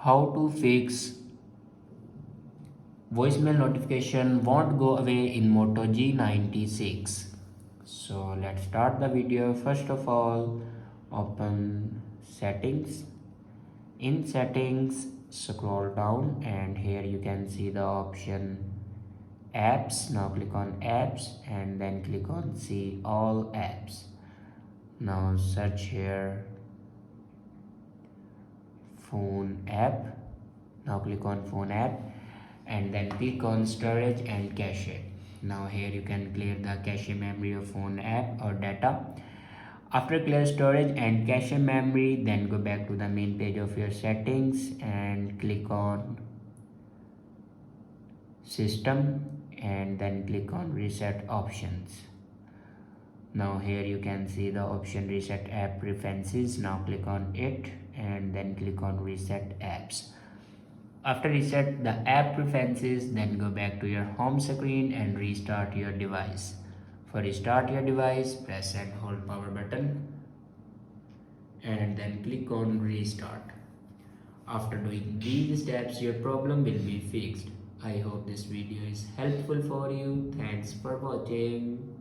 How to fix voicemail notification won't go away in Moto G96. So let's start the video. First of all, open settings. In settings, scroll down and here you can see the option apps. Now click on apps and then click on see all apps. Now search here phone app. Now click on phone app and then click on storage and cache. Now here you can clear the cache memory of phone app or data. After clear storage and cache memory, then go back to the main page of your settings and click on system and then click on reset options. Now here you can see the option reset app preferences. Now click on it and then click on reset apps. After reset the app preferences, then go back to your home screen and restart your device. For restart your device, press and hold power button and then click on restart. After doing these steps, your problem will be fixed. I hope this video is helpful for you. Thanks for watching.